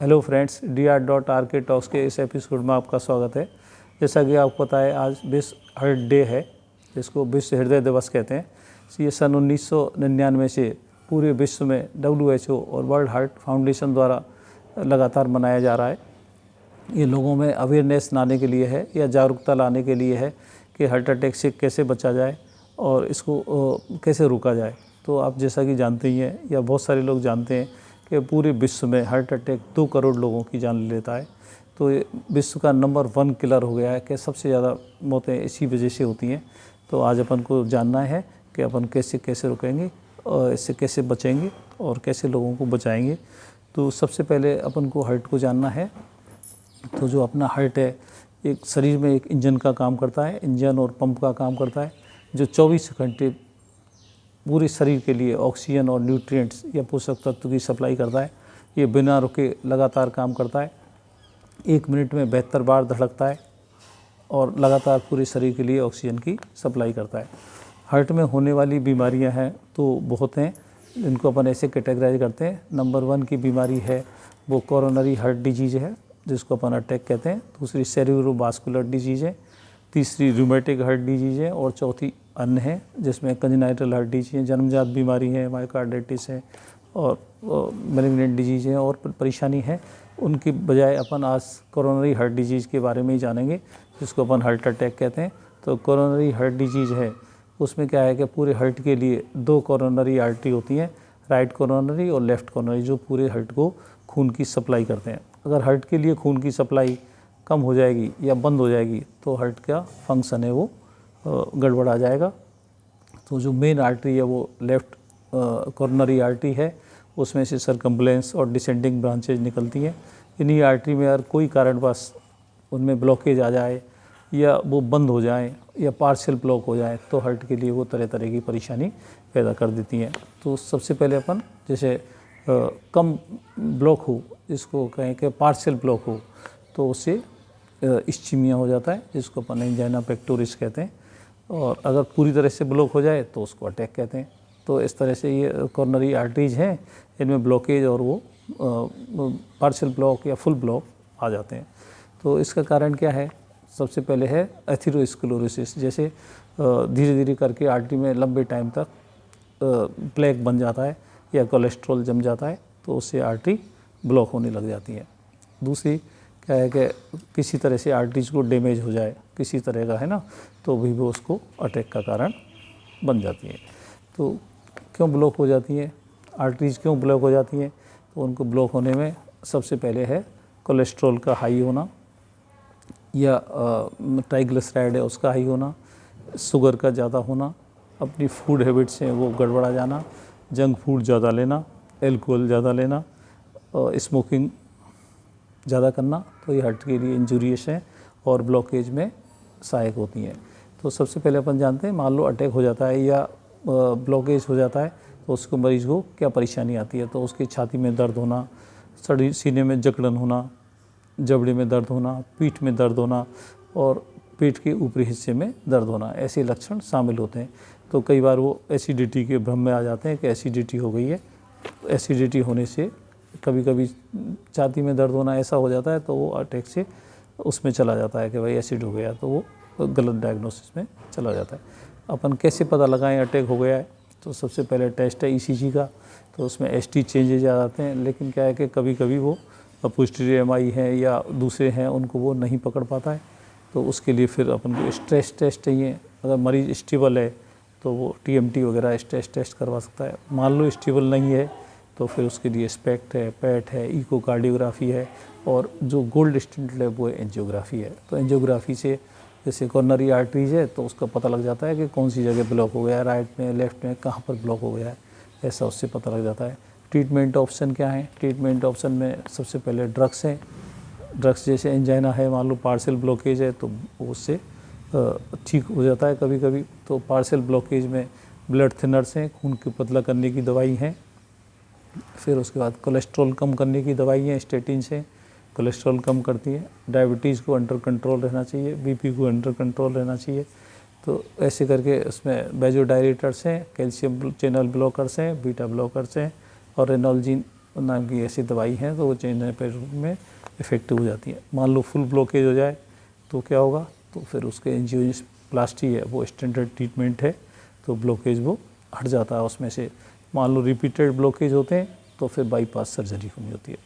Hello friends, DR.RK talks के इस episode में आपका स्वागत है। जैसा कि आपको पता है, आज विश्व हार्ट डे है, जिसको विश्व हृदय दिवस कहते हैं। ये सन 1999 से पूरे विश्व में WHO और वर्ल्ड हार्ट फाउंडेशन द्वारा लगातार मनाया जा रहा है। ये लोगों में अवेयरनेस लाने के लिए है या जागरूकता लाने के लिए है कि हार्ट अटैक से कैसे बचा जाए और इसको कैसे रोका जाए। तो आप जैसा कि जानते ही हैं या बहुत सारे लोग जानते हैं कि पूरे विश्व में हार्ट अटैक 2 करोड़ लोगों की जान ले लेता है। तो ये विश्व का नंबर 1 किलर हो गया है कि सबसे ज़्यादा मौतें इसी वजह से होती हैं। तो आज अपन को जानना है कि अपन कैसे रोकेंगे और इससे कैसे बचेंगे और कैसे लोगों को बचाएंगे। तो सबसे पहले अपन को हार्ट को जानना है। तो जो अपना हार्ट है, एक शरीर में एक इंजन का काम करता है, इंजन और पंप का काम करता है, जो 24 घंटे पूरे शरीर के लिए ऑक्सीजन और न्यूट्रिएंट्स या पोषक तत्व की सप्लाई करता है। ये बिना रुके लगातार काम करता है। 1 मिनट में 72 बार धड़कता है और लगातार पूरे शरीर के लिए ऑक्सीजन की सप्लाई करता है। हार्ट में होने वाली बीमारियां हैं तो बहुत हैं, इनको अपन ऐसे कैटेगराइज करते हैं। नंबर 1 की बीमारी है वो कोरोनरी हार्ट डिजीज़ है, जिसको अपन अटैक कहते हैं। दूसरी सेरेब्रोवास्कुलर डिजीज़ है। तीसरी रूमेटिक हार्ट डिजीज़ है और चौथी अन्य है, जिसमें कंजेनाइटल हार्ट डिजीज़ है, जन्मजात बीमारी है, मायोकार्डाइटिस है और मैलिग्नेंट डिजीज़ है और परेशानी है। उनकी बजाय अपन आज कोरोनरी हार्ट डिजीज़ के बारे में ही जानेंगे, जिसको अपन हार्ट अटैक कहते हैं। तो कोरोनरी हार्ट डिजीज़ है, उसमें क्या है कि पूरे हार्ट के लिए 2 कोरोनरी आर्टरी होती हैं, राइट कोरोनरी और लेफ़्ट कोरोनरी, जो पूरे हार्ट को खून की सप्लाई करते हैं। अगर हार्ट के लिए खून की सप्लाई कम हो जाएगी या बंद हो जाएगी तो हार्ट का फंक्शन है वो गड़बड़ा जाएगा। तो जो मेन आर्टरी है वो लेफ़्ट कोरोनरी आर्टरी है, उसमें से सरकम्फ्लेक्स और डिसेंडिंग ब्रांचेज निकलती हैं। इन्हीं आर्टरी में अगर कोई कारणवश उनमें ब्लॉकेज आ जाए या वो बंद हो जाए या पार्शियल ब्लॉक हो जाए तो हार्ट के लिए वो तरह तरह की परेशानी पैदा कर देती हैं। तो सबसे पहले अपन जैसे कम ब्लॉक हो, जिसको कहें कि पार्शियल ब्लॉक हो, तो उससे इस्चीमिया हो जाता है, जिसको अपन एंजाइना पेक्टोरिस कहते हैं। और अगर पूरी तरह से ब्लॉक हो जाए तो उसको अटैक कहते हैं। तो इस तरह से ये कोरोनरी आर्टरीज हैं, इनमें ब्लॉकेज और वो पार्शियल ब्लॉक या फुल ब्लॉक आ जाते हैं। तो इसका कारण क्या है? सबसे पहले है एथेरोस्क्लेरोसिस। जैसे धीरे धीरे करके आर्टरी में लंबे टाइम तक प्लेक बन जाता है या कोलेस्ट्रॉल जम जाता है, तो उससे आर्टरी ब्लॉक होने लग जाती है। दूसरी क्या है कि किसी तरह से आर्टरीज को डैमेज हो जाए, किसी तरह का है ना, तो भी वो उसको अटैक का कारण बन जाती है। तो क्यों ब्लॉक हो जाती है आर्टरीज, क्यों ब्लॉक हो जाती हैं? तो उनको ब्लॉक होने में सबसे पहले है कोलेस्ट्रॉल का हाई होना या ट्राइग्लिसराइड है उसका हाई होना, शुगर का ज़्यादा होना, अपनी फूड हैबिट्स हैं वो गड़बड़ा जाना, जंक फूड ज़्यादा लेना, एल्कोहल ज़्यादा लेना और स्मोकिंग ज़्यादा करना, तो ये हार्ट के लिए इंजूरियस हैं और ब्लॉकेज में सहायक होती हैं। तो सबसे पहले अपन जानते हैं, मान लो अटैक हो जाता है या ब्लॉकेज हो जाता है तो उसको मरीज़ को क्या परेशानी आती है? तो उसकी छाती में दर्द होना, सीने में जकड़न होना, जबड़े में दर्द होना, पीठ में दर्द होना और पेट के ऊपरी हिस्से में दर्द होना, ऐसे लक्षण शामिल होते हैं। तो कई बार वो एसिडिटी के भ्रम में आ जाते हैं कि एसिडिटी हो गई है। एसिडिटी होने से कभी कभी छाती में दर्द होना ऐसा हो जाता है तो वो अटैक से उसमें चला जाता है कि भाई एसिड हो गया, तो वो गलत डायग्नोसिस में चला जाता है। अपन कैसे पता लगाएं अटैक हो गया है? तो सबसे पहले टेस्ट है ECG का, तो उसमें ST चेंजेज आ जाते हैं, लेकिन क्या है कि कभी कभी वो पोस्टीरियर MI है या दूसरे हैं, उनको वो नहीं पकड़ पाता है। तो उसके लिए फिर अपन को स्ट्रेस टेस्ट चाहिए। अगर मरीज़ स्टेबल है तो वो TMT वगैरह स्ट्रेस टेस्ट करवा सकता है। मान लो स्टेबल नहीं है तो फिर उसके लिए स्पेक्ट है, पैट है, इकोकार्डियोग्राफी है और जो गोल्ड स्टैंडर्ड है वो एंजियोग्राफी है। तो एंजियोग्राफी से जैसे कोरोनरी आर्टरीज है तो उसका पता लग जाता है कि कौन सी जगह ब्लॉक हो गया है, राइट में, लेफ्ट में, कहाँ पर ब्लॉक हो गया है, ऐसा उससे पता लग जाता है। ट्रीटमेंट ऑप्शन क्या है? ट्रीटमेंट ऑप्शन में सबसे पहले ड्रग्स हैं। ड्रग्स जैसे एंजाइना है, मान लो पार्शियल ब्लॉकेज है तो उससे ठीक हो जाता है कभी कभी। तो पार्शियल ब्लॉकेज में ब्लड थिनर्स हैं, खून को पतला करने की दवाई हैं। फिर उसके बाद कोलेस्ट्रॉल कम करने की दवाई हैं, स्टेटिन से कोलेस्ट्रॉल कम करती है। डायबिटीज़ को अंडर कंट्रोल रहना चाहिए, BP को अंडर कंट्रोल रहना चाहिए। तो ऐसे करके उसमें बेजोडायरेटर्स हैं, कैल्शियम चैनल ब्लॉकर्स हैं, बीटा ब्लॉकर्स हैं और रेनोल्जिन नाम की ऐसी दवाई है, तो वो चेंज होने पर में इफ़ेक्टिव हो जाती है। मान लो फुल ब्लॉकेज हो जाए तो क्या होगा, तो फिर उसके एंजियोप्लास्टी है वो स्टैंडर्ड ट्रीटमेंट है, तो ब्लॉकेज वो हट जाता है उसमें से। मान लो रिपीटेड ब्लॉकेज होते हैं तो फिर बाईपास सर्जरी होनी होती है।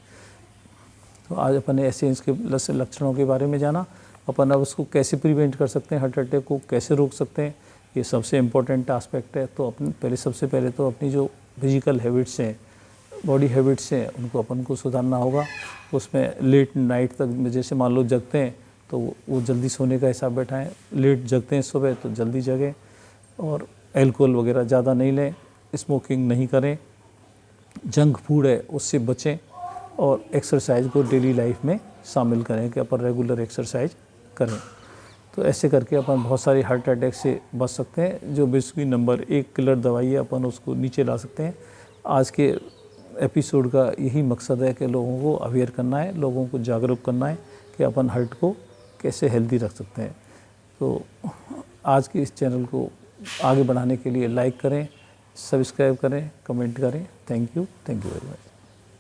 तो आज अपन ने ऐसे इसके लक्षणों के बारे में जाना। अपन अब उसको कैसे प्रिवेंट कर सकते हैं, हार्ट अटैक को कैसे रोक सकते हैं, ये सबसे इम्पोर्टेंट आस्पेक्ट है। तो अपन सबसे पहले तो अपनी जो फिजिकल हैबिट्स हैं, बॉडी हैबिट्स हैं, उनको अपन को सुधारना होगा। उसमें लेट नाइट तक, जैसे मान लो जगते हैं तो वो जल्दी सोने का हिसाब बैठाएं, लेट जगते हैं सुबह तो जल्दी जगें, और अल्कोहल वगैरह ज़्यादा नहीं लें, स्मोकिंग नहीं करें, जंक फूड है उससे बचें, और एक्सरसाइज को डेली लाइफ में शामिल करें कि अपन रेगुलर एक्सरसाइज करें। तो ऐसे करके अपन बहुत सारी हार्ट अटैक से बच सकते हैं। जो विश्व की नंबर 1 किलर दवाई है, अपन उसको नीचे ला सकते हैं। आज के एपिसोड का यही मकसद है कि लोगों को अवेयर करना है, लोगों को जागरूक करना है कि अपन हार्ट को कैसे हेल्दी रख सकते हैं। तो आज के इस चैनल को आगे बढ़ाने के लिए लाइक करें, सब्सक्राइब करें, कमेंट करें। Thank you very much.